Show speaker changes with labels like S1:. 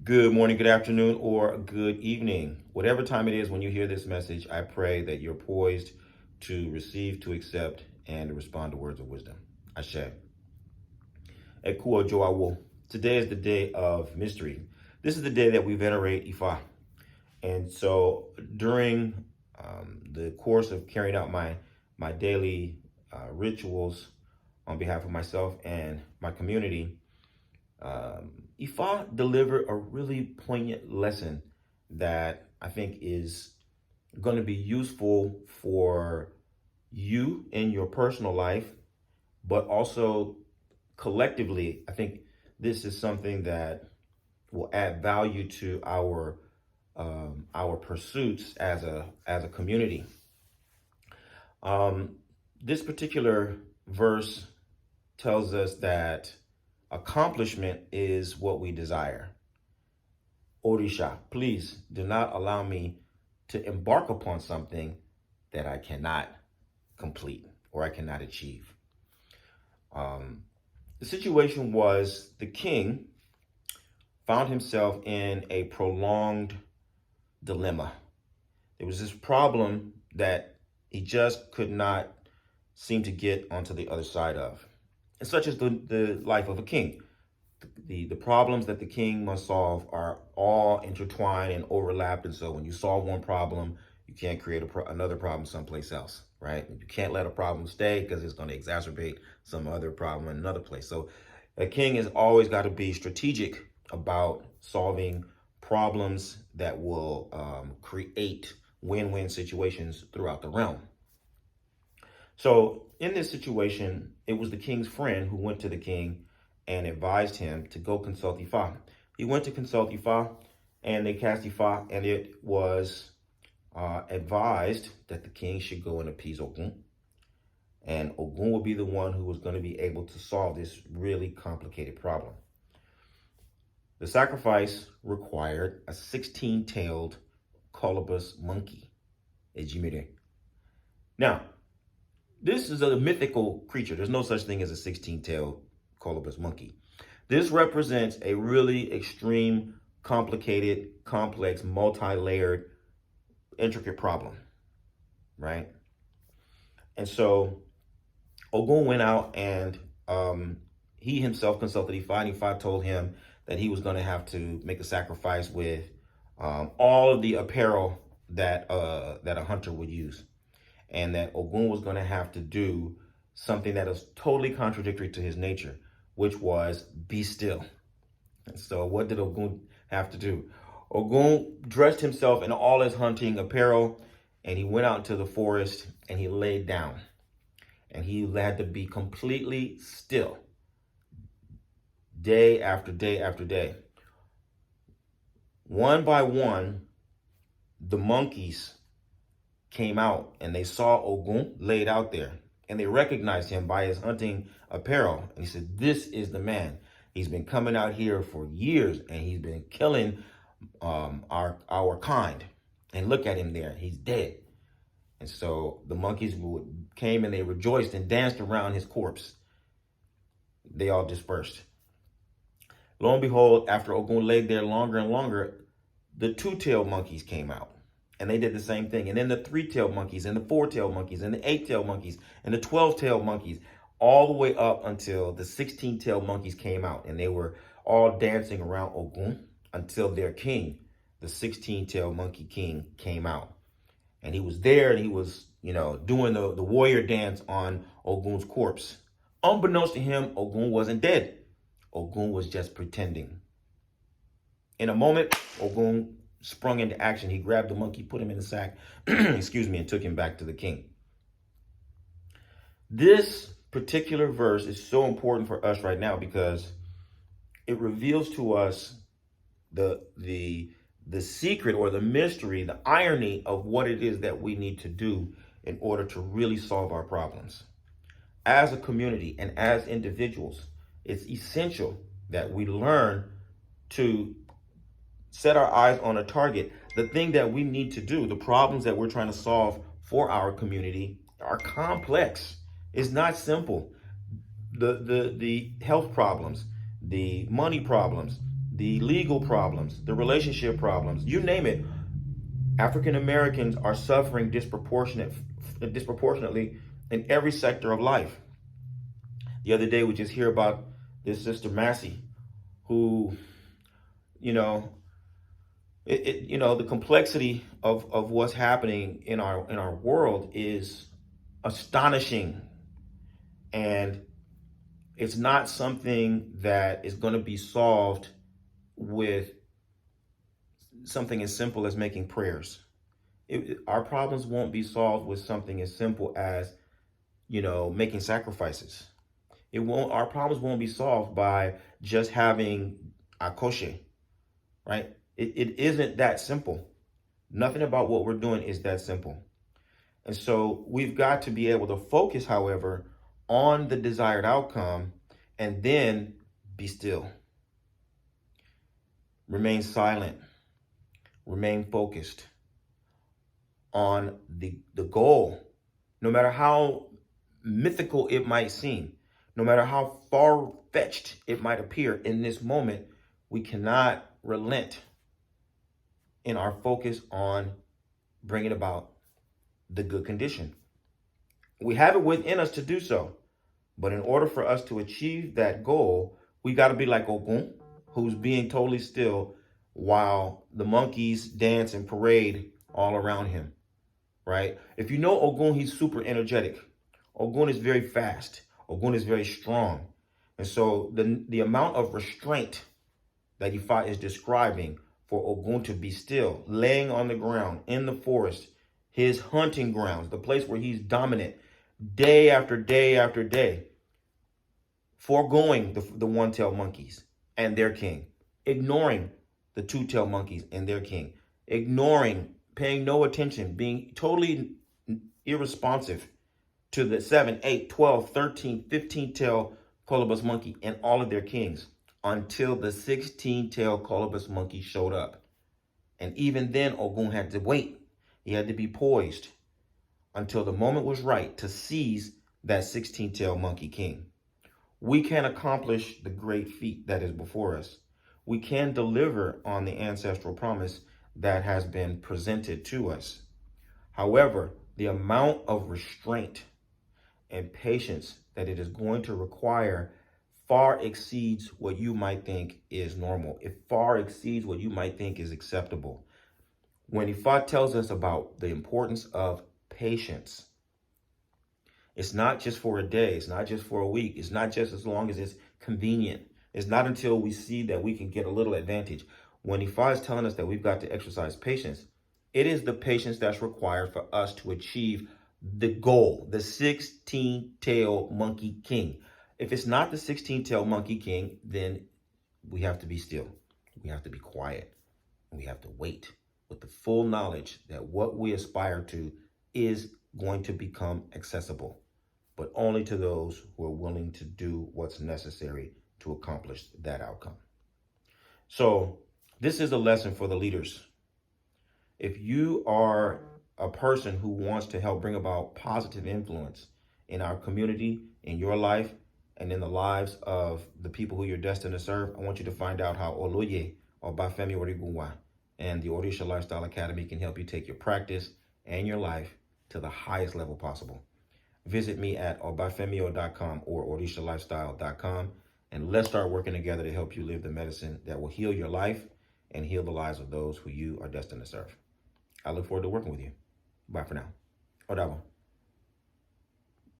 S1: Good morning, good afternoon, or good evening. Whatever time it is when you hear this message, I pray that you're poised to receive, to accept, and to respond to words of wisdom. Ashe. Ekuo Joawo. Today is the day of mystery. This is the day that we venerate Ifa. And so during the course of carrying out my daily rituals on behalf of myself and my community, Ifa delivered a really poignant lesson that I think is going to be useful for you in your personal life, but also collectively. I think this is something that will add value to our pursuits as a community. This particular verse tells us that accomplishment is what we desire. Orisha, please do not allow me to embark upon something that I cannot complete or I cannot achieve. The situation was the king found himself in a prolonged dilemma. There was this problem that he just could not seem to get onto the other side of. And such is the life of a king. The problems that the king must solve are all intertwined and overlapped. And so when you solve one problem, you can't create another problem someplace else, right? You can't let a problem stay because it's going to exacerbate some other problem in another place. So a king has always got to be strategic about solving problems that will create win-win situations throughout the realm. So in this situation, it was the king's friend who went to the king and advised him to go consult Ifa. He went to consult Ifa and they cast Ifa, and it was advised that the king should go and appease Ogun. And Ogun would be the one who was going to be able to solve this really complicated problem. The sacrifice required a 16-tailed colobus monkey, Ejimire. Now, this is a mythical creature. There's no such thing as a 16-tailed colobus monkey. This represents a really extreme, complicated, complex, multi-layered, intricate problem, right? And so Ogun went out and he himself consulted Ifa, and Ifa told him that he was going to have to make a sacrifice with all of the apparel that a hunter would use, and that Ogun was going to have to do something that is totally contradictory to his nature, which was be still. And so what did Ogun have to do? Ogun dressed himself in all his hunting apparel, and he went out into the forest and he laid down. And he had to be completely still day after day after day. One by one, the monkeys came out and they saw Ogun laid out there, and they recognized him by his hunting apparel. And he said, this is the man. He's been coming out here for years and he's been killing our kind. And look at him there. He's dead. And so the monkeys came and they rejoiced and danced around his corpse. They all dispersed. Lo and behold, after Ogun laid there longer and longer, the two-tailed monkeys came out. And they did the same thing. And then the three-tailed monkeys and the four-tailed monkeys and the eight-tailed monkeys and the 12-tailed monkeys, all the way up until the 16-tailed monkeys came out. And they were all dancing around Ogun until their king, the 16-tailed monkey king, came out. And he was there and he was, doing the warrior dance on Ogun's corpse. Unbeknownst to him, Ogun wasn't dead. Ogun was just pretending. In a moment, Ogun sprung into action. He grabbed the monkey, put him in the sack, and took him back to the king. This particular verse is so important for us right now because it reveals to us the secret or the mystery, the irony of what it is that we need to do in order to really solve our problems. As a community and as individuals, it's essential that we learn to set our eyes on a target. The thing that we need to do, the problems that we're trying to solve for our community are complex. It's not simple. The health problems, the money problems, the legal problems, the relationship problems, you name it. African Americans are suffering disproportionately in every sector of life. The other day, we just hear about this Sister Massey, who, you know, the complexity of what's happening in our world is astonishing, and it's not something that is going to be solved with something as simple as making prayers. Our problems won't be solved with something as simple as, making sacrifices. Our problems won't be solved by just having a kosher, right? It isn't that simple. Nothing about what we're doing is that simple. And so we've got to be able to focus, however, on the desired outcome and then be still. Remain silent. Remain focused on the goal, no matter how mythical it might seem, no matter how far-fetched it might appear in this moment. We cannot relent in our focus on bringing about the good condition. We have it within us to do so, but in order for us to achieve that goal, we got to be like Ogun, who's being totally still while the monkeys dance and parade all around him, right? If you know Ogun, he's super energetic. Ogun is very fast. Ogun is very strong. And so the amount of restraint that Ifa is describing for Ogun to be still, laying on the ground in the forest, his hunting grounds, the place where he's dominant, day after day after day, foregoing the one-tailed monkeys and their king, ignoring the two-tailed monkeys and their king, ignoring, paying no attention, being totally irresponsive to the 7, 8, 12, 13, 15-tailed colobus monkey and all of their kings until the 16-tailed colobus monkey showed up. And even then, Ogun had to wait. He had to be poised until the moment was right to seize that 16-tailed monkey king. We can accomplish the great feat that is before us. We can deliver on the ancestral promise that has been presented to us. However, the amount of restraint and patience that it is going to require far exceeds what you might think is normal. It far exceeds what you might think is acceptable. When Ifa tells us about the importance of patience, it's not just for a day, it's not just for a week, it's not just as long as it's convenient. It's not until we see that we can get a little advantage. When Ifa is telling us that we've got to exercise patience, it is the patience that's required for us to achieve the goal, the 16-tailed monkey king. If it's not the 16-tailed monkey king, then we have to be still. We have to be quiet. We have to wait with the full knowledge that what we aspire to is going to become accessible, but only to those who are willing to do what's necessary to accomplish that outcome. So this is a lesson for the leaders. If you are a person who wants to help bring about positive influence in our community, in your life, and in the lives of the people who you're destined to serve, I want you to find out how Oloye or Bafemi Origunwa and the Orisha Lifestyle Academy can help you take your practice and your life to the highest level possible. Visit me at obafemio.com or orishalifestyle.com, and let's start working together to help you live the medicine that will heal your life and heal the lives of those who you are destined to serve. I look forward to working with you. Bye for now. Odabo.